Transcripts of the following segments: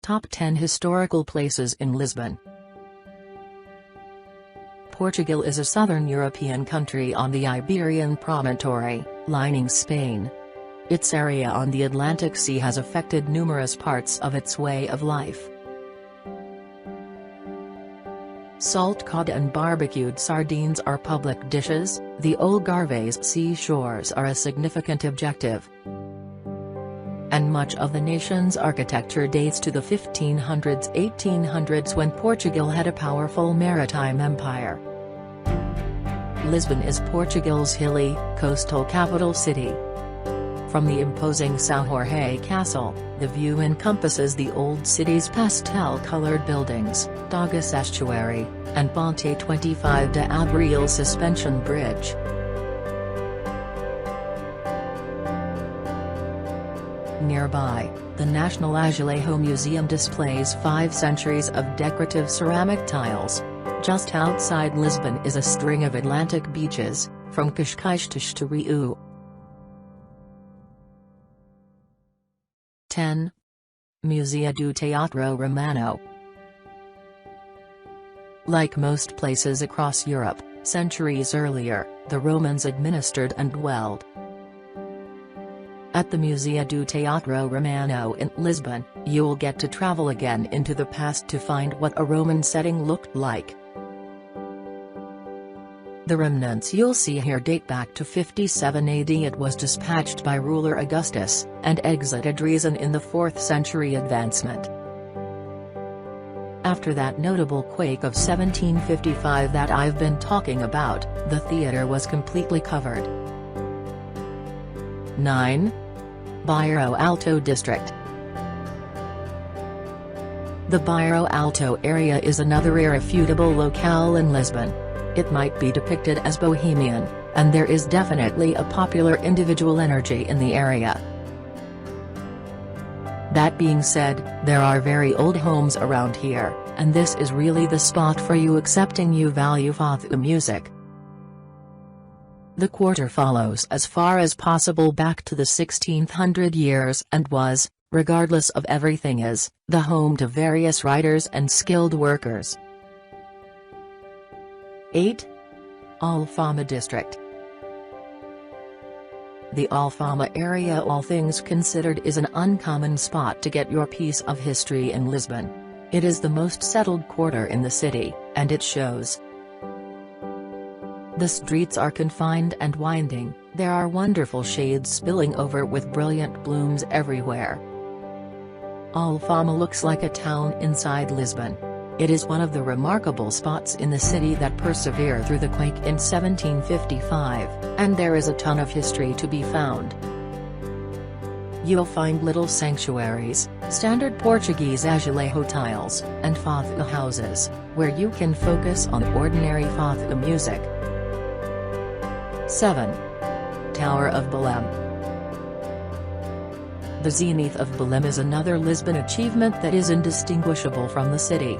Top 10 Historical Places in Lisbon. Portugal is a southern European country on the Iberian promontory, lining Spain. Its area on the Atlantic Sea has affected numerous parts of its way of life. Salt cod and barbecued sardines are public dishes. The Algarve's seashores are a significant objective. And much of the nation's architecture dates to the 1500s–1800s when Portugal had a powerful maritime empire. Lisbon is Portugal's hilly, coastal capital city. From the imposing São Jorge Castle, the view encompasses the old city's pastel-colored buildings, Tagus Estuary, and Ponte 25 de Abril suspension bridge. Nearby, the National Azulejo Museum displays 5 centuries of decorative ceramic tiles. Just outside Lisbon is a string of Atlantic beaches, from Cascais to Estoril. 10. Museu do Teatro Romano. Like most places across Europe, centuries earlier, the Romans administered and dwelled. At the Museu do Teatro Romano in Lisbon, you'll get to travel again into the past to find what a Roman setting looked like. The remnants you'll see here date back to 57 AD. It was dispatched by ruler Augustus, and exited Reason in the 4th century advancement. After that notable quake of 1755 that I've been talking about, the theatre was completely covered. 9. Bairro Alto District. The Bairro Alto area is another irrefutable locale in Lisbon. It might be depicted as bohemian, and there is definitely a popular individual energy in the area. That being said, there are very old homes around here, and this is really the spot for you excepting you value fado music. The quarter follows as far as possible back to the 1600 years and was, regardless of everything, is the home to various writers and skilled workers. 8. Alfama District. The Alfama area, all things considered, is an uncommon spot to get your piece of history in Lisbon. It is the most settled quarter in the city, and it shows. The streets are confined and winding, there are wonderful shades spilling over with brilliant blooms everywhere. Alfama looks like a town inside Lisbon. It is one of the remarkable spots in the city that persevered through the quake in 1755, and there is a ton of history to be found. You'll find little sanctuaries, standard Portuguese azulejo tiles, and fado houses, where you can focus on ordinary fado music. 7. Tower of Belém. The Zenith of Belém is another Lisbon achievement that is indistinguishable from the city.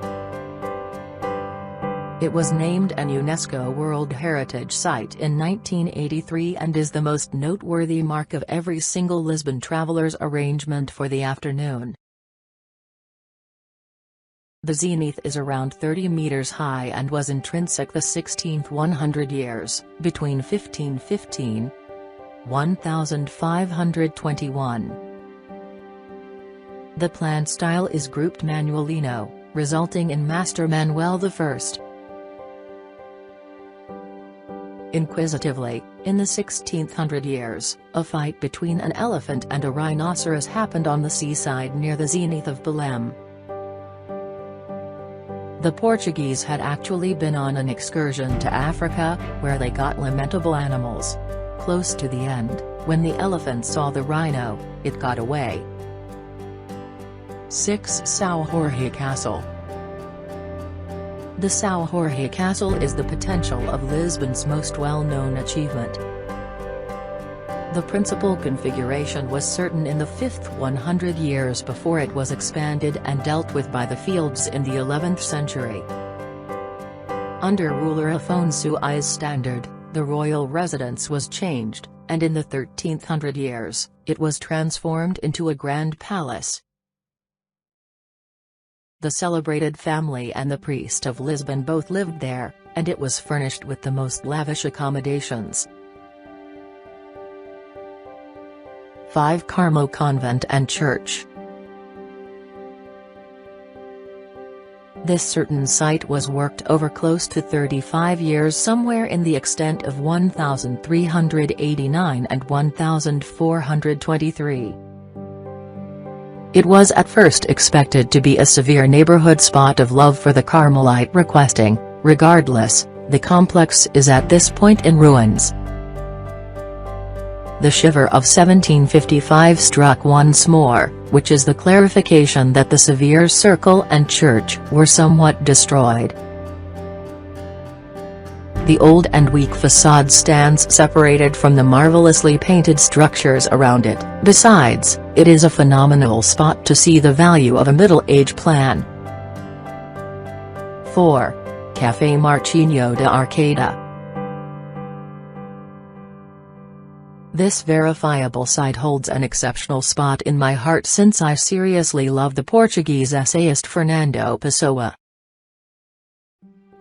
It was named an UNESCO World Heritage Site in 1983 and is the most noteworthy mark of every single Lisbon traveler's arrangement for the afternoon. The zenith is around 30 meters high and was intrinsic the 16th 100 years, between 1515–1521. The plan style is grouped manuelino, resulting in Master Manuel I. Inquisitively, in the 1600 years, a fight between an elephant and a rhinoceros happened on the seaside near the Zenith of Belém. The Portuguese had actually been on an excursion to Africa, where they got lamentable animals. Close to the end, when the elephant saw the rhino, it got away. 6. São Jorge Castle. The São Jorge Castle is the potential of Lisbon's most well-known achievement. The principal configuration was certain in the 5th 100 years before it was expanded and dealt with by the fields in the 11th century. Under ruler Afonso I's standard, the royal residence was changed, and in the 1300 years, it was transformed into a grand palace. The celebrated family and the priest of Lisbon both lived there, and it was furnished with the most lavish accommodations. 5 Carmo Convent and Church. This certain site was worked over close to 35 years, somewhere in the extent of 1389 and 1423. It was at first expected to be a severe neighborhood spot of love for the Carmelite requesting. Regardless, the complex is at this point in ruins. The shiver of 1755 struck once more, which is the clarification that the Severe Circle and church were somewhat destroyed. The old and weak facade stands separated from the marvelously painted structures around it. Besides, it is a phenomenal spot to see the value of a middle-age plan. 4. Café Marchinho de Arcada. This verifiable site holds an exceptional spot in my heart since I seriously love the Portuguese essayist Fernando Pessoa.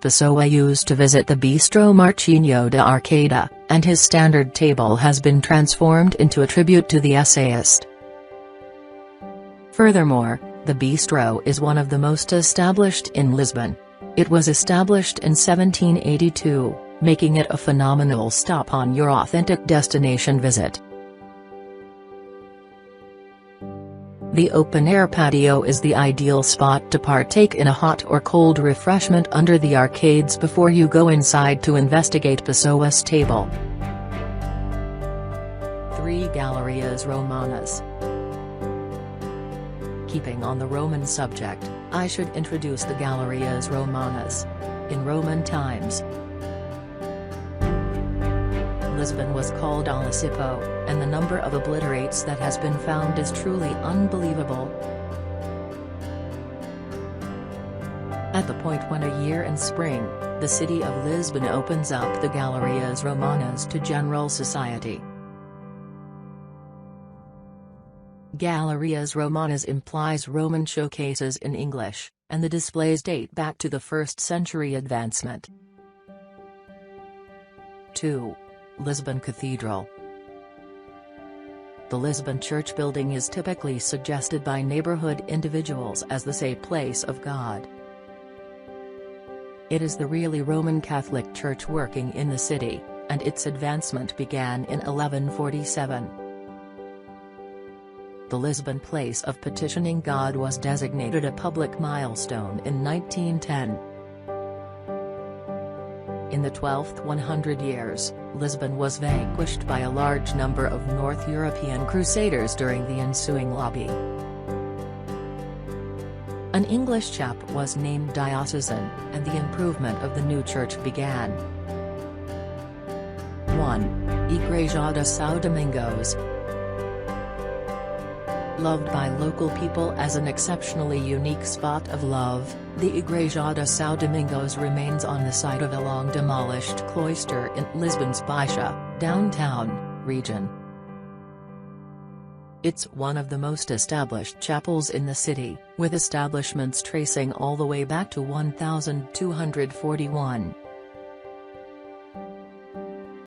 Pessoa used to visit the Bistro Marchinho de Arcada, and his standard table has been transformed into a tribute to the essayist. Furthermore, the bistro is one of the most established in Lisbon. It was established in 1782, making it a phenomenal stop on your authentic destination visit. The open-air patio is the ideal spot to partake in a hot or cold refreshment under the arcades before you go inside to investigate Pessoa's table. 3 Gallerias Romanas. Keeping on the Roman subject, I should introduce the Gallerias Romanas. In Roman times, Lisbon was called Alicipo, and the number of obliterates that has been found is truly unbelievable. At the point when a year in spring, the city of Lisbon opens up the Gallerias Romanas to general society. Gallerias Romanas implies Roman showcases in English, and the displays date back to the 1st century advancement. 2. Lisbon Cathedral. The Lisbon church building is typically suggested by neighborhood individuals as the safe place of God. It is the really Roman Catholic church working in the city, and its advancement began in 1147. The Lisbon place of petitioning God was designated a public milestone in 1910. In the 12th 100 years, Lisbon was vanquished by a large number of North European crusaders during the ensuing lobby. An English chap was named diocesan, and the improvement of the new church began. 1. Igreja de São Domingos. Loved by local people as an exceptionally unique spot of love, the Igreja de São Domingos remains on the site of a long-demolished cloister in Lisbon's Baixa, downtown, region. It's one of the most established chapels in the city, with establishments tracing all the way back to 1241.